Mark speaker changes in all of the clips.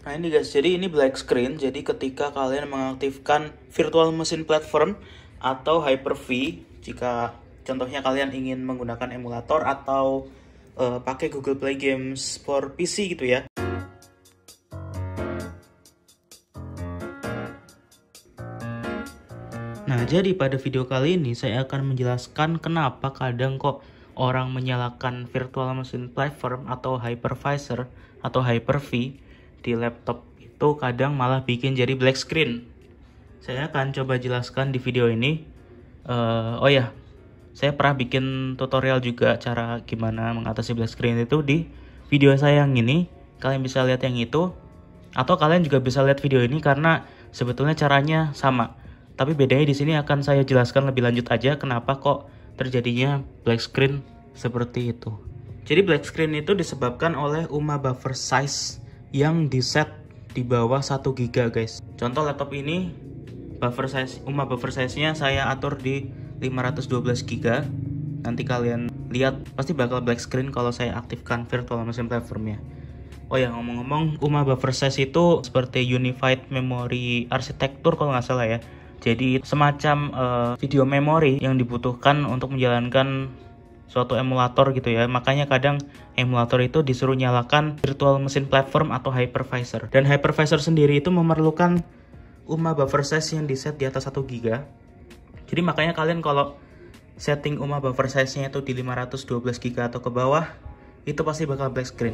Speaker 1: Nah ini guys, jadi ini black screen. Jadi ketika kalian mengaktifkan virtual machine platform atau Hyper-V, jika contohnya kalian ingin menggunakan emulator atau pakai Google Play Games for PC gitu ya. Nah, jadi pada video kali ini saya akan menjelaskan kenapa kadang kok orang menyalakan virtual machine platform atau hypervisor atau Hyper-V di laptop itu kadang malah bikin jadi black screen. Saya akan coba jelaskan di video ini. Oh ya, saya pernah bikin tutorial juga cara gimana mengatasi black screen itu di video saya yang ini. Kalian bisa lihat yang itu, atau kalian juga bisa lihat video ini karena sebetulnya caranya sama. Tapi bedanya di sini akan saya jelaskan lebih lanjut aja kenapa kok terjadinya black screen seperti itu. Jadi black screen itu disebabkan oleh UMA buffer size yang diset di bawah 1 GB guys. Contoh laptop ini buffer size UMA buffer size-nya saya atur di 512 GB. Nanti kalian lihat pasti bakal black screen kalau saya aktifkan virtual machine platform-nya. Oh ya, ngomong-ngomong, UMA buffer size itu seperti Unified Memory Architecture kalau nggak salah ya. Jadi semacam video memori yang dibutuhkan untuk menjalankan suatu emulator gitu ya. Makanya kadang emulator itu disuruh nyalakan virtual machine platform atau hypervisor. Dan hypervisor sendiri itu memerlukan UMA buffer size yang diset di atas 1 GB. Jadi makanya kalian kalau setting UMA buffer size-nya itu di 512 GB atau ke bawah, itu pasti bakal black screen.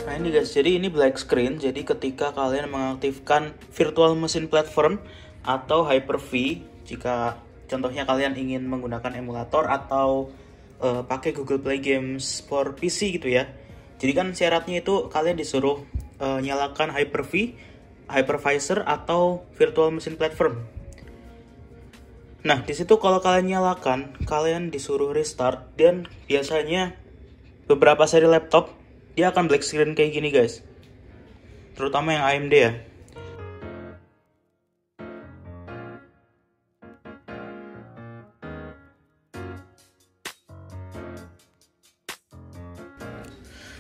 Speaker 1: Nah ini guys, jadi ini black screen. Jadi ketika kalian mengaktifkan virtual machine platform atau Hyper-V, jika contohnya kalian ingin menggunakan emulator atau pakai Google Play Games for PC gitu ya. Jadi kan syaratnya itu kalian disuruh nyalakan Hyper-V, hypervisor atau virtual machine platform. Nah disitu kalau kalian nyalakan, kalian disuruh restart, dan biasanya beberapa seri laptop dia akan black screen kayak gini guys, terutama yang AMD ya.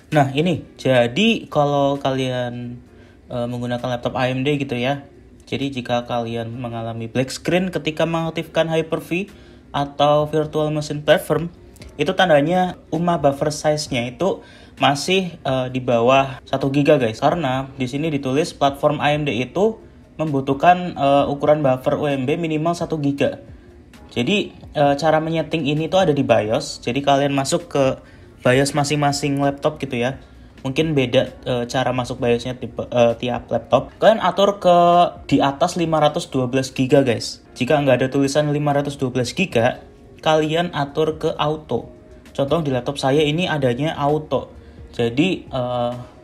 Speaker 1: Nah ini, jadi kalau kalian menggunakan laptop AMD gitu ya, jadi jika kalian mengalami black screen ketika mengaktifkan Hyper-V atau virtual machine platform, itu tandanya UMA buffer size-nya itu masih di bawah 1 GB guys. Karena di sini ditulis platform AMD itu membutuhkan ukuran buffer UMB minimal 1 GB. Jadi cara menyeting ini tuh ada di BIOS. Jadi kalian masuk ke BIOS masing-masing laptop gitu ya. Mungkin beda cara masuk BIOS-nya tiap laptop. Kalian atur ke di atas 512 GB guys. Jika nggak ada tulisan 512 GB, kalian atur ke auto. Contoh di laptop saya ini adanya auto. Jadi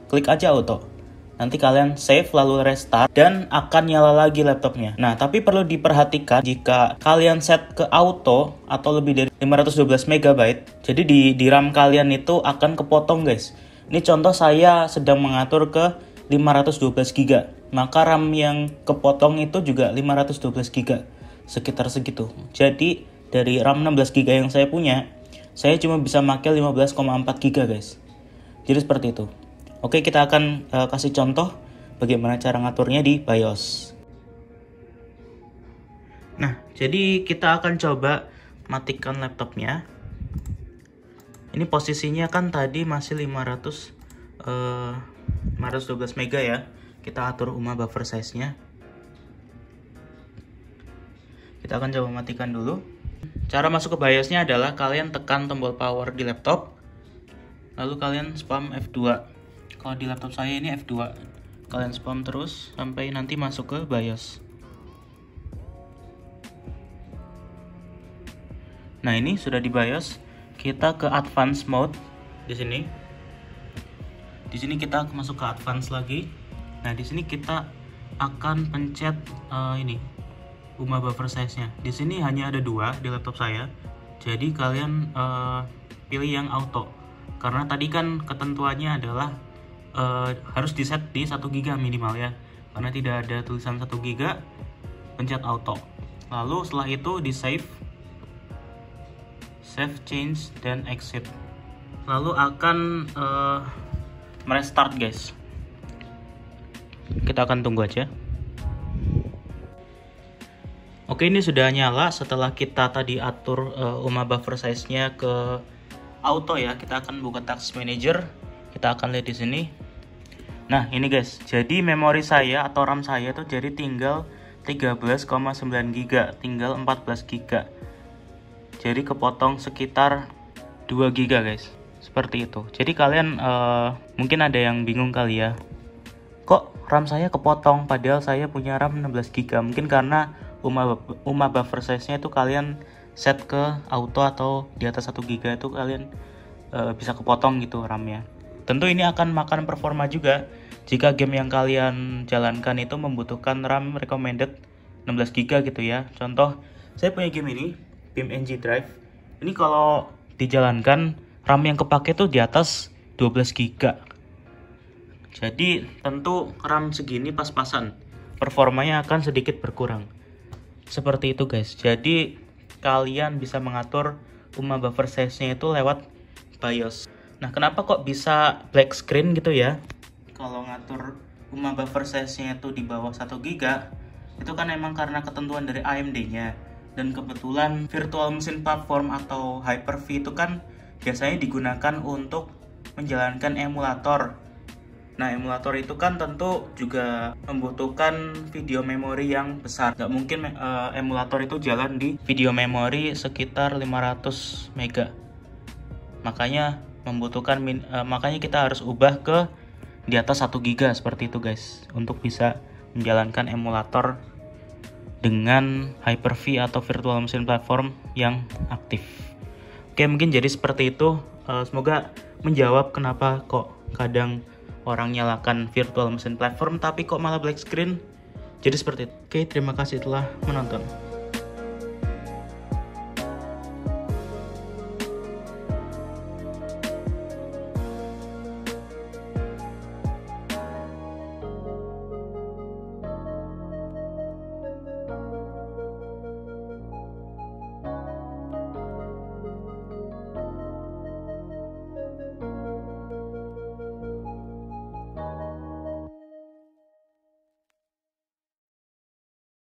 Speaker 1: klik aja auto. Nanti kalian save lalu restart dan akan nyala lagi laptopnya. Nah, tapi perlu diperhatikan jika kalian set ke auto atau lebih dari 512 MB, jadi di RAM kalian itu akan kepotong guys. Ini contoh saya sedang mengatur ke 512 GB. Maka RAM yang kepotong itu juga 512 GB. Sekitar segitu. Jadi dari RAM 16 GB yang saya punya, saya cuma bisa pakai 15,4 GB guys. Jadi seperti itu. Oke, kita akan kasih contoh bagaimana cara ngaturnya di BIOS. Nah, jadi kita akan coba matikan laptopnya. Ini posisinya kan tadi masih 512 MB ya. Kita atur UMA buffer size-nya. Kita akan coba matikan dulu. Cara masuk ke BIOS-nya adalah kalian tekan tombol power di laptop, lalu kalian spam F2. Kalau di laptop saya ini F2. Kalian spam terus sampai nanti masuk ke BIOS. Nah, ini sudah di BIOS. Kita ke advance mode di sini. Di sini kita masuk ke advance lagi. Nah, di sini kita akan pencet ini UMA buffer size-nya. Di sini hanya ada 2 di laptop saya. Jadi kalian pilih yang auto. Karena tadi kan ketentuannya adalah harus di set di 1 GB minimal ya. Karena tidak ada tulisan 1 GB, pencet auto. Lalu setelah itu di save, change, dan exit. lalu akan merestart guys. Kita akan tunggu aja. Oke, ini sudah nyala setelah kita tadi atur UMA buffer size-nya ke auto ya. Kita akan buka Task Manager. Kita akan lihat di sini. Nah, ini guys. Jadi memori saya atau RAM saya tuh jadi tinggal 13,9 GB, tinggal 14 GB. Jadi kepotong sekitar 2 GB guys. Seperti itu. Jadi kalian mungkin ada yang bingung kali ya. Kok RAM saya kepotong padahal saya punya RAM 16 GB? Mungkin karena UMA buffer size-nya itu kalian set ke auto atau di atas 1 GB itu kalian bisa kepotong gitu RAM-nya. Tentu ini akan makan performa juga jika game yang kalian jalankan itu membutuhkan RAM recommended 16 GB gitu ya. Contoh, saya punya game ini, BeamNG Drive. Ini kalau dijalankan RAM yang kepake tuh di atas 12 GB. Jadi tentu RAM segini pas-pasan, performanya akan sedikit berkurang. Seperti itu guys. Jadi kalian bisa mengatur UMA buffer size-nya itu lewat BIOS. Nah, kenapa kok bisa black screen gitu ya? Kalau ngatur UMA buffer size-nya itu di bawah 1 GB, itu kan emang karena ketentuan dari AMD-nya. Dan kebetulan virtual machine platform atau Hyper-V itu kan biasanya digunakan untuk menjalankan emulator. Nah, emulator itu kan tentu juga membutuhkan video memori yang besar. Nggak mungkin emulator itu jalan di video memori sekitar 500 MB. Makanya makanya kita harus ubah ke di atas 1 GB seperti itu guys, untuk bisa menjalankan emulator dengan Hyper-V atau virtual machine platform yang aktif. Oke, mungkin jadi seperti itu. Semoga menjawab kenapa kok kadang orang nyalakan virtual machine platform tapi kok malah black screen. Jadi seperti itu. Oke, terima kasih telah menonton.